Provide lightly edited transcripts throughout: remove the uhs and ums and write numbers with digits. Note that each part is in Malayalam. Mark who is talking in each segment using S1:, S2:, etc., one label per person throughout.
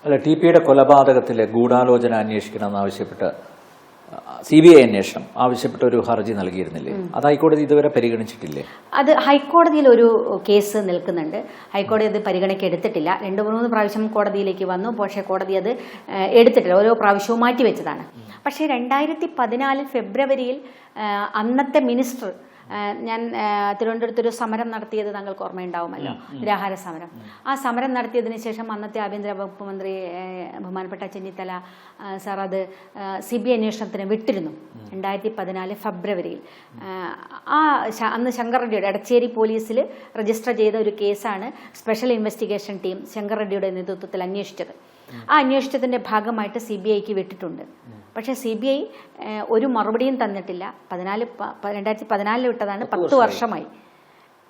S1: അല്ല, ടി.പിയുടെ കൊലപാതകത്തിലെ ഗൂഢാലോചന അന്വേഷിക്കണമെന്നാവശ്യപ്പെട്ട് CBI അന്വേഷണം ആവശ്യപ്പെട്ട ഒരു ഹർജി നൽകിയിരുന്നില്ലേ? അത് ഹൈക്കോടതി ഇതുവരെ പരിഗണിച്ചിട്ടില്ലേ?
S2: അത് ഹൈക്കോടതിയിൽ ഒരു കേസ് നിൽക്കുന്നുണ്ട്. ഹൈക്കോടതി അത് പരിഗണനയ്ക്ക് എടുത്തിട്ടില്ല. 2-3 പ്രാവശ്യം കോടതിയിലേക്ക് വന്നു. പക്ഷേ കോടതി അത് എടുത്തിട്ടില്ല. ഓരോ പ്രാവശ്യവും മാറ്റിവെച്ചതാണ്. പക്ഷേ 2014 ഫെബ്രുവരിയിൽ അന്നത്തെ മിനിസ്റ്റർ, ഞാൻ തിരുവനന്തപുരത്തൊരു സമരം നടത്തിയത് താങ്കൾക്ക് ഓർമ്മയുണ്ടാവുമല്ലോ, നിരാഹാര സമരം. ആ സമരം നടത്തിയതിന് ശേഷം അന്നത്തെ ആഭ്യന്തര വകുപ്പ് മന്ത്രി ബഹുമാനപ്പെട്ട ചെന്നിത്തല സാർ അത് CBI അന്വേഷണത്തിന് വിട്ടിരുന്നു 2014 ഫെബ്രുവരിയിൽ. അന്ന് ശങ്കർ റെഡ്ഡിയുടെ എടച്ചേരി പോലീസിൽ രജിസ്റ്റർ ചെയ്ത ഒരു കേസാണ് സ്പെഷ്യൽ ഇൻവെസ്റ്റിഗേഷൻ ടീം ശങ്കർ റെഡ്ഡിയുടെ നേതൃത്വത്തിൽ അന്വേഷിച്ചത്. ആ അന്വേഷണത്തിൻ്റെ ഭാഗമായിട്ട് CBIക്ക് വിട്ടിട്ടുണ്ട്. പക്ഷേ CBI ഒരു മറുപടിയും തന്നിട്ടില്ല. 2014 വിട്ടതാണ്, 10 വർഷമായി.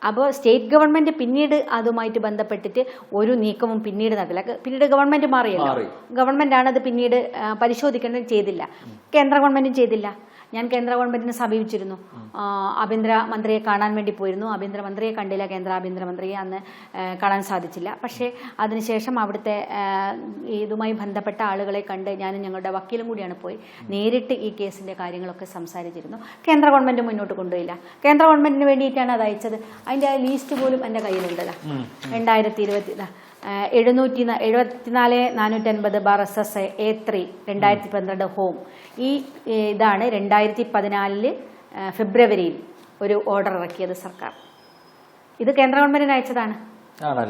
S2: അപ്പോൾ സ്റ്റേറ്റ് ഗവൺമെന്റ് പിന്നീട് അതുമായിട്ട് ബന്ധപ്പെട്ടിട്ട് ഒരു നീക്കവും പിന്നീട് നടത്തില്ല. പിന്നീട് ഗവൺമെന്റ് മാറിയല്ലോ, ഗവൺമെന്റാണ് അത് പിന്നീട് പരിശോധിക്കേണ്ടത്, ചെയ്തില്ല. കേന്ദ്ര ഗവൺമെന്റും ചെയ്തില്ല. ഞാൻ കേന്ദ്ര ഗവൺമെന്റിനെ സമീപിച്ചിരുന്നു. ആഭ്യന്തര മന്ത്രിയെ കാണാൻ വേണ്ടി പോയിരുന്നു. ആഭ്യന്തരമന്ത്രിയെ കണ്ടില്ല, കേന്ദ്ര ആഭ്യന്തരമന്ത്രിയെ അന്ന് കാണാൻ സാധിച്ചില്ല. പക്ഷേ അതിനുശേഷം അവിടുത്തെ ഇതുമായി ബന്ധപ്പെട്ട ആളുകളെ കണ്ട് ഞാനും ഞങ്ങളുടെ വക്കീലും കൂടിയാണ് പോയി നേരിട്ട് ഈ കേസിൻ്റെ കാര്യങ്ങളൊക്കെ സംസാരിച്ചിരുന്നു. കേന്ദ്ര ഗവൺമെന്റ് മുന്നോട്ട് കൊണ്ടുപോയില്ല. കേന്ദ്ര ഗവൺമെന്റിന് വേണ്ടിയിട്ടാണ് അത് അയച്ചത്. അതിൻ്റെ ലിസ്റ്റ് പോലും എൻ്റെ കയ്യിലുണ്ടല്ലോ. 2020 774/450/SS-A3 2012 ഹോം. ഇതാണ് 2014 ഫെബ്രുവരിയിൽ ഒരു ഓർഡർ ഇറക്കിയത് സർക്കാർ. ഇത് കേന്ദ്ര ഗവൺമെന്റിന് അയച്ചതാണ്.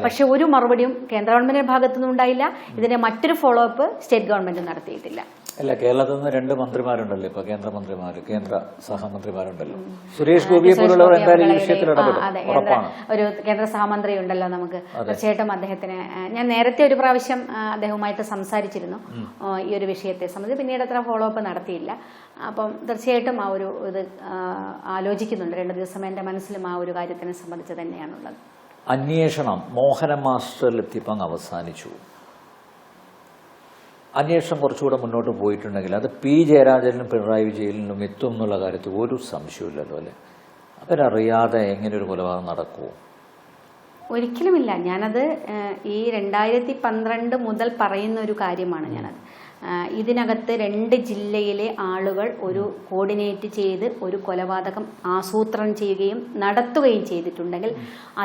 S2: പക്ഷെ ഒരു മറുപടിയും കേന്ദ്ര ഗവൺമെന്റിന്റെ ഭാഗത്തുനിന്നും ഉണ്ടായില്ല. ഇതിന്റെ മറ്റൊരു ഫോളോ അപ്പ് സ്റ്റേറ്റ് ഗവൺമെന്റ് നടത്തിയിട്ടില്ല.
S1: അല്ല, കേരളത്തിൽ നിന്ന് 2 മന്ത്രിമാരുണ്ടല്ലോ, ഇപ്പൊ കേന്ദ്രമന്ത്രിമാർ, കേന്ദ്ര സഹമന്ത്രിമാരുണ്ടല്ലോ. സുരേഷ് ഗോപിയെ പോലുള്ളവർ എന്തായാലും ഈ വിഷയത്തിൽ
S2: ഒരു കേന്ദ്ര സഹമന്ത്രി ഉണ്ടല്ലോ നമുക്ക്. തീർച്ചയായിട്ടും അദ്ദേഹത്തിന് ഞാൻ നേരത്തെ ഒരു പ്രാവശ്യം അദ്ദേഹവുമായിട്ട് സംസാരിച്ചിരുന്നു ഈ ഒരു വിഷയത്തെ സംബന്ധിച്ച്. പിന്നീട് അത്ര ഫോളോ അപ്പ് നടത്തിയില്ല. അപ്പം തീർച്ചയായിട്ടും ആ ഒരു ഇത് ആലോചിക്കുന്നുണ്ട്. 2 ദിവസം എൻ്റെ മനസ്സിലും ആ ഒരു കാര്യത്തിനെ സംബന്ധിച്ച് തന്നെയാണുള്ളത്.
S1: അന്വേഷണം മോഹന മാസ്റ്ററിലെത്തിയപ്പോൾ അവസാനിച്ചു. അന്വേഷണം കുറച്ചുകൂടെ മുന്നോട്ട് പോയിട്ടുണ്ടെങ്കിൽ അത് P. ജയരാജനും പിണറായി വിജയനും എത്തും എന്നുള്ള കാര്യത്തിൽ ഒരു സംശയമില്ലല്ലോ, അല്ലേ? അവരറിയാതെ എങ്ങനെ ഒരു കൊലപാതകം നടക്കുമോ?
S2: ഒരിക്കലുമില്ല. ഞാനത് ഈ 2012 മുതൽ പറയുന്ന ഒരു കാര്യമാണ് ഞാനത്. ഇതിനകത്ത് 2 ജില്ലയിലെ ആളുകൾ ഒരു കോർഡിനേറ്റ് ചെയ്ത് ഒരു കൊലപാതകം ആസൂത്രണം ചെയ്യുകയും നടത്തുകയും ചെയ്തിട്ടുണ്ടെങ്കിൽ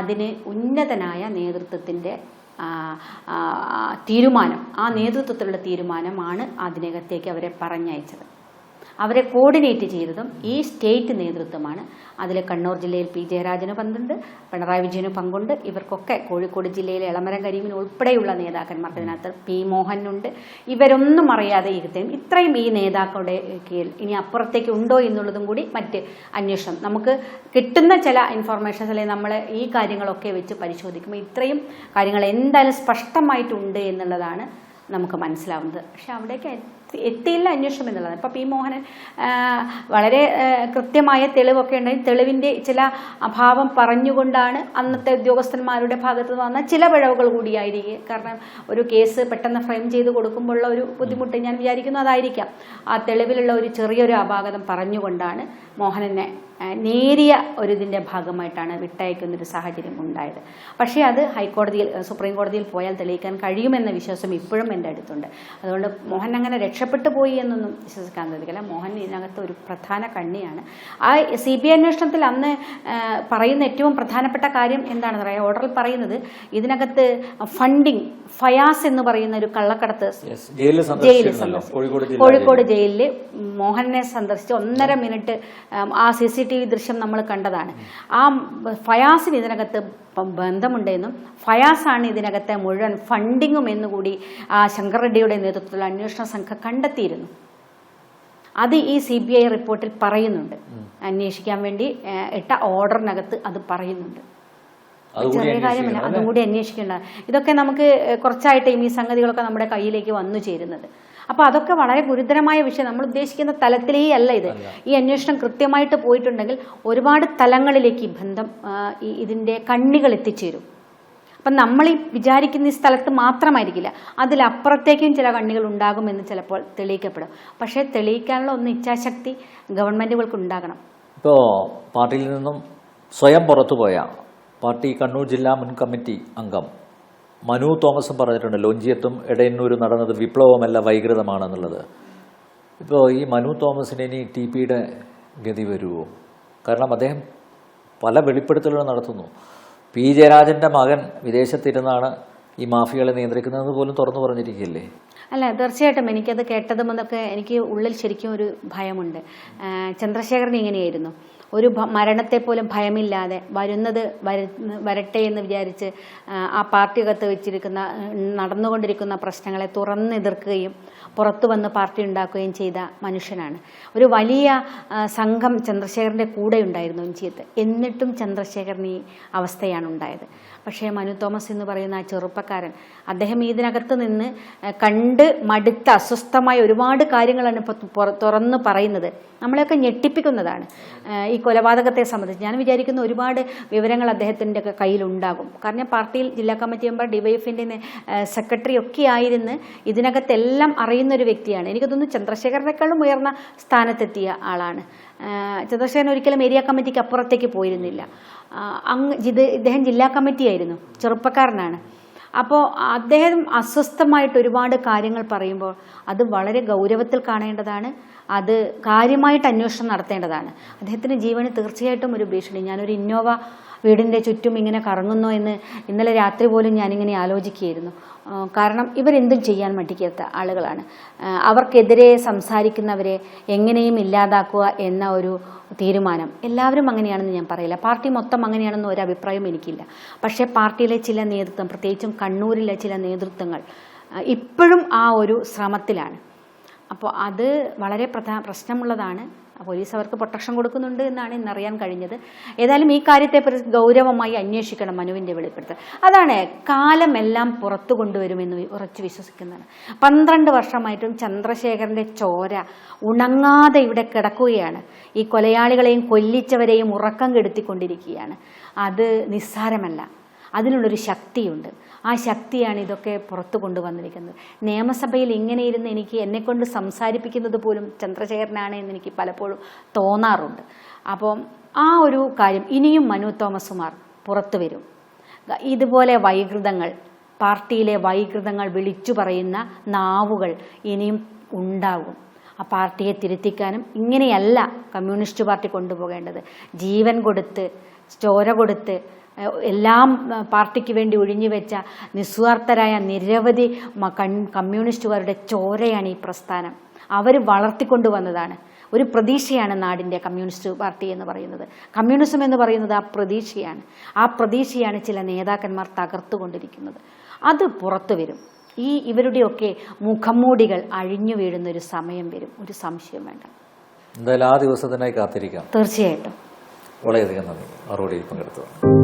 S2: അതിന് ഉന്നതനായ നേതൃത്വത്തിൻ്റെ തീരുമാനം, ആ നേതൃത്വത്തിലുള്ള തീരുമാനമാണ് അതിനകത്തേക്ക് അവരെ പറഞ്ഞയച്ചത്. അവരെ കോർഡിനേറ്റ് ചെയ്തതും ഈ സ്റ്റേറ്റ് നേതൃത്വമാണ്. അതിൽ കണ്ണൂർ ജില്ലയിൽ P. ജയരാജന് പങ്കുണ്ട്, പിണറായി വിജയന് പങ്കുണ്ട്. ഇവർക്കൊക്കെ കോഴിക്കോട് ജില്ലയിലെ എളമരം കരീമിന് ഉൾപ്പെടെയുള്ള നേതാക്കന്മാർക്ക് ഇതിനകത്ത് P. മോഹനുണ്ട്. ഇവരൊന്നും അറിയാതെ ഇത്രയും ഈ നേതാക്കളുടെ കീഴിൽ ഇനി അപ്പുറത്തേക്ക് ഉണ്ടോ എന്നുള്ളതും കൂടി മറ്റ് അന്വേഷണം നമുക്ക് കിട്ടുന്ന ചില ഇൻഫോർമേഷൻസ് അല്ലെങ്കിൽ നമ്മൾ ഈ കാര്യങ്ങളൊക്കെ വെച്ച് പരിശോധിക്കുമ്പോൾ ഇത്രയും കാര്യങ്ങൾ എന്തായാലും സ്പഷ്ടമായിട്ടുണ്ട് എന്നുള്ളതാണ് നമുക്ക് മനസ്സിലാവുന്നത്. പക്ഷെ അവിടേക്ക് എത്തിയില്ല അന്വേഷണം എന്നുള്ളത്. ഇപ്പം P. മോഹനൻ വളരെ കൃത്യമായ തെളിവൊക്കെ ഉണ്ടെങ്കിൽ തെളിവിൻ്റെ ചില അഭാവം പറഞ്ഞുകൊണ്ടാണ് അന്നത്തെ ഉദ്യോഗസ്ഥന്മാരുടെ ഭാഗത്ത് നിന്ന് വന്ന ചില പിഴവുകൾ കൂടിയായിരിക്കും. കാരണം ഒരു കേസ് പെട്ടെന്ന് ഫ്രെയിം ചെയ്ത് കൊടുക്കുമ്പോഴുള്ള ഒരു ബുദ്ധിമുട്ട് ഞാൻ വിചാരിക്കുന്നു അതായിരിക്കാം. ആ തെളിവിലുള്ള ഒരു ചെറിയൊരു അപാകതം പറഞ്ഞുകൊണ്ടാണ് മോഹനനെ നേരിയ ഇതിൻ്റെ ഭാഗമായിട്ടാണ് വിട്ടയക്കുന്നൊരു സാഹചര്യം ഉണ്ടായത്. പക്ഷേ അത് ഹൈക്കോടതിയിൽ, സുപ്രീം കോടതിയിൽ പോയാൽ തെളിയിക്കാൻ കഴിയുമെന്ന വിശ്വാസം ഇപ്പോഴും എൻ്റെ അടുത്തുണ്ട്. അതുകൊണ്ട് മോഹൻ അങ്ങനെ രക്ഷപ്പെട്ടു പോയി എന്നൊന്നും വിശ്വസിക്കാൻ സാധിക്കില്ല. മോഹൻ ഇതിനകത്ത് ഒരു പ്രധാന കണ്ണിയാണ്. ആ CBI അന്വേഷണത്തിൽ അന്ന് പറയുന്ന ഏറ്റവും പ്രധാനപ്പെട്ട കാര്യം എന്താണെന്ന് പറയാം, ഓർഡറിൽ പറയുന്നത് ഇതിനകത്ത് ഫണ്ടിങ് ഫയാസ് എന്ന് പറയുന്ന ഒരു കള്ളക്കടത്ത് കോഴിക്കോട് ജയിലിൽ മോഹനെ സന്ദർശിച്ച് 1.5 മിനിറ്റ് ആ CCTV ദൃശ്യം നമ്മൾ കണ്ടതാണ്. ആ ഫയാസിന് ഇതിനകത്ത് ബന്ധമുണ്ടെന്നും ഫയാസാണ് ഇതിനകത്തെ മുഴുവൻ ഫണ്ടിങ്ങും എന്നുകൂടി ആ ശങ്കർ റെഡ്ഡിയുടെ നേതൃത്വത്തിലുള്ള അന്വേഷണ സംഘം കണ്ടെത്തിയിരുന്നു. അത് ഈ CBI റിപ്പോർട്ടിൽ പറയുന്നുണ്ട്. അന്വേഷിക്കാൻ വേണ്ടി ഇട്ട ഓർഡറിനകത്ത് അത് പറയുന്നുണ്ട്. ചെറിയ കാര്യമല്ല, അതും കൂടി അന്വേഷിക്കേണ്ട. ഇതൊക്കെ നമുക്ക് കുറച്ചായിട്ട് ഈ സംഗതികളൊക്കെ നമ്മുടെ കയ്യിലേക്ക് വന്നു ചേരുന്നത്. അപ്പോൾ അതൊക്കെ വളരെ ഗുരുതരമായ വിഷയം. നമ്മൾ ഉദ്ദേശിക്കുന്ന തലത്തിലേ അല്ല ഇത്. ഈ അന്വേഷണം കൃത്യമായിട്ട് പോയിട്ടുണ്ടെങ്കിൽ ഒരുപാട് തലങ്ങളിലേക്ക് ഈ ബന്ധം ഇതിൻ്റെ കണ്ണികൾ എത്തിച്ചേരും. അപ്പം നമ്മൾ ഈ വിചാരിക്കുന്ന ഈ സ്ഥലത്ത് മാത്രമായിരിക്കില്ല, അതിലപ്പുറത്തേക്കും ചില കണ്ണികൾ ഉണ്ടാകുമെന്ന് ചിലപ്പോൾ തെളിയിക്കപ്പെടും. പക്ഷേ തെളിയിക്കാനുള്ള ഇച്ഛാശക്തി ഗവൺമെൻറ്റുകൾക്ക് ഉണ്ടാകണം.
S1: ഇപ്പോൾ പാർട്ടിയിൽ നിന്നും സ്വയം പുറത്തുപോയ പാർട്ടി കണ്ണൂർ ജില്ലാ മുൻ കമ്മിറ്റി അംഗം മനു തോമസും പറഞ്ഞിട്ടുണ്ട് ലോഞ്ചിയത്തും എടയന്നൂരും നടന്നത് വിപ്ലവമല്ല വൈകൃതമാണെന്നുള്ളത്. ഇപ്പോൾ ഈ മനു തോമസിന് ഇനി TPയുടെ ഗതി വരുമോ? കാരണം അദ്ദേഹം പല വെളിപ്പെടുത്തലുകൾ നടത്തുന്നു. P. ജയരാജൻ്റെ മകൻ വിദേശത്തിരുന്നാണ് ഈ മാഫിയകളെ നിയന്ത്രിക്കുന്നത് പോലും തുറന്നു പറഞ്ഞിരിക്കുകയല്ലേ?
S2: അല്ല, തീർച്ചയായിട്ടും എനിക്കത് കേട്ടത് മുതലൊക്കെ എനിക്ക് ഉള്ളിൽ ശരിക്കും ഒരു ഭയമുണ്ട്. ചന്ദ്രശേഖരൻ ഇങ്ങനെയായിരുന്നു, ഒരു മരണത്തെ പോലും ഭയമില്ലാതെ വരട്ടെ എന്ന് വിചാരിച്ച് ആ പാർട്ടിയകത്ത് വെച്ചിരിക്കുന്ന നടന്നുകൊണ്ടിരിക്കുന്ന പ്രശ്നങ്ങളെ തുറന്നെതിർക്കുകയും പുറത്തു വന്ന് പാർട്ടി ഉണ്ടാക്കുകയും ചെയ്ത മനുഷ്യനാണ്. ഒരു വലിയ സംഘം ചന്ദ്രശേഖരൻ്റെ കൂടെ ഉണ്ടായിരുന്നു ഇഞ്ചിയത്ത്. എന്നിട്ടും ചന്ദ്രശേഖരന് ഈ അവസ്ഥയാണ് ഉണ്ടായത്. പക്ഷേ മനു തോമസ് എന്ന് പറയുന്ന ആ ചെറുപ്പക്കാരൻ, അദ്ദേഹം ഇതിനകത്ത് നിന്ന് കണ്ട് മടുത്ത അസ്വസ്ഥമായ ഒരുപാട് കാര്യങ്ങളാണ് ഇപ്പോൾ തുറന്ന് പറയുന്നത്. നമ്മളെയൊക്കെ ഞെട്ടിപ്പിക്കുന്നതാണ് ഈ കൊലപാതകത്തെ സംബന്ധിച്ച്. ഞാൻ വിചാരിക്കുന്ന ഒരുപാട് വിവരങ്ങൾ അദ്ദേഹത്തിൻ്റെ ഒക്കെ കയ്യിലുണ്ടാകും. കാരണം പാർട്ടിയിൽ ജില്ലാ കമ്മിറ്റി മെമ്പർ, DYFന്റെ സെക്രട്ടറി ഒക്കെ ആയിരുന്ന് ഇതിനകത്തെല്ലാം അറിയുന്നൊരു വ്യക്തിയാണ്. എനിക്ക് തോന്നുന്നു ചന്ദ്രശേഖരനേക്കാളും ഉയർന്ന സ്ഥാനത്തെത്തിയ ആളാണ്. ചന്ദ്രശേഖരൻ ഒരിക്കലും ഏരിയ കമ്മിറ്റിക്ക് അപ്പുറത്തേക്ക് പോയിരുന്നില്ല. ഇദ്ദേഹം ജില്ലാ കമ്മിറ്റി ആയിരുന്നു, ചെറുപ്പക്കാരനാണ്. അപ്പോൾ അദ്ദേഹം അസ്വസ്ഥമായിട്ട് ഒരുപാട് കാര്യങ്ങൾ പറയുമ്പോൾ അത് വളരെ ഗൗരവത്തിൽ കാണേണ്ടതാണ്. അത് കാര്യമായിട്ട് അന്വേഷണം നടത്തേണ്ടതാണ്. അദ്ദേഹത്തിൻ്റെ ജീവന് തീർച്ചയായിട്ടും ഒരു ഭീഷണി. ഞാനൊരു ഇന്നോവ വീടിൻ്റെ ചുറ്റും ഇങ്ങനെ കറങ്ങുന്നോ എന്ന് ഇന്നലെ രാത്രി പോലും ഞാനിങ്ങനെ ആലോചിക്കുകയായിരുന്നു. കാരണം ഇവരെന്തും ചെയ്യാൻ മടിക്കാത്ത ആളുകളാണ്. അവർക്കെതിരെ സംസാരിക്കുന്നവരെ എങ്ങനെയും ഇല്ലാതാക്കുക എന്ന ഒരു തീരുമാനം എല്ലാവരും അങ്ങനെയാണെന്ന് ഞാൻ പറയില്ല. പാർട്ടി മൊത്തം അങ്ങനെയാണെന്ന് ഒരു അഭിപ്രായം എനിക്കില്ല. പക്ഷേ പാർട്ടിയിലെ ചില നേതൃത്വം, പ്രത്യേകിച്ചും കണ്ണൂരിലെ ചില നേതൃത്വങ്ങൾ ഇപ്പോഴും ആ ഒരു ശ്രമത്തിലാണ്. അപ്പോൾ അത് വളരെ പ്രശ്നമുള്ളതാണ്. പോലീസ് അവർക്ക് പ്രൊട്ടക്ഷൻ കൊടുക്കുന്നുണ്ട് എന്നാണ് ഇന്നറിയാൻ കഴിഞ്ഞത്. ഏതായാലും ഈ കാര്യത്തെ ഗൗരവമായി അന്വേഷിക്കണം മനുവിൻ്റെ വെളിപ്പെടുത്തൽ. അതാണ് കാലമെല്ലാം പുറത്തു കൊണ്ടുവരുമെന്ന് ഉറച്ചു വിശ്വസിക്കുന്നതാണ്. 12 വർഷമായിട്ടും ചന്ദ്രശേഖരൻ്റെ ചോര ഉണങ്ങാതെ ഇവിടെ കിടക്കുകയാണ്. ഈ കൊലയാളികളെയും കൊല്ലിച്ചവരെയും ഉറക്കം കെടുത്തിക്കൊണ്ടിരിക്കുകയാണ്. അത് നിസ്സാരമല്ല. അതിനുള്ളൊരു ശക്തിയുണ്ട്. ആ ശക്തിയാണ് ഇതൊക്കെ പുറത്തു കൊണ്ടുവന്നിരിക്കുന്നത്. നിയമസഭയിൽ ഇങ്ങനെ ഇരുന്ന് എന്നെക്കൊണ്ട് സംസാരിപ്പിക്കുന്നത് പോലും ചന്ദ്രശേഖരനാണ് എന്ന് എനിക്ക് പലപ്പോഴും തോന്നാറുണ്ട്. അപ്പം ആ ഒരു കാര്യം ഇനിയും മനു തോമസുമാർ പുറത്തു വരും. ഇതുപോലെ വൈകൃതങ്ങൾ, പാർട്ടിയിലെ വൈകൃതങ്ങൾ വിളിച്ചു പറയുന്ന നാവുകൾ ഇനിയും ഉണ്ടാകും. ആ പാർട്ടിയെ തിരുത്തിക്കാനും ഇങ്ങനെയല്ല കമ്മ്യൂണിസ്റ്റ് പാർട്ടി കൊണ്ടുപോകേണ്ടത്. ജീവൻ കൊടുത്ത്, ചോര കൊടുത്ത്, എല്ലാം പാർട്ടിക്ക് വേണ്ടി ഒഴിഞ്ഞു വെച്ച നിസ്വാർത്ഥരായ നിരവധി കമ്മ്യൂണിസ്റ്റുകാരുടെ ചോരയാണ് ഈ പ്രസ്ഥാനം. അവർ വളർത്തിക്കൊണ്ടുവന്നതാണ്. ഒരു പ്രതീക്ഷയാണ് നാടിൻ്റെ കമ്മ്യൂണിസ്റ്റ് പാർട്ടി എന്ന് പറയുന്നത്. കമ്മ്യൂണിസം എന്ന് പറയുന്നത് ആ പ്രതീക്ഷയാണ്. ആ പ്രതീക്ഷയാണ് ചില നേതാക്കന്മാർ തകർത്തുകൊണ്ടിരിക്കുന്നത്. അത് പുറത്തു വരും. ഇവരുടെയൊക്കെ മുഖംമൂടികൾ അഴിഞ്ഞു വീഴുന്നൊരു സമയം വരും, ഒരു സംശയം വേണ്ട.
S1: എന്തായാലും ആ ദിവസത്തിനായി കാത്തിരിക്കാം.
S2: തീർച്ചയായിട്ടും.
S1: വളരെയധികം നന്ദി മറുപടിയിൽ പങ്കെടുത്തത്.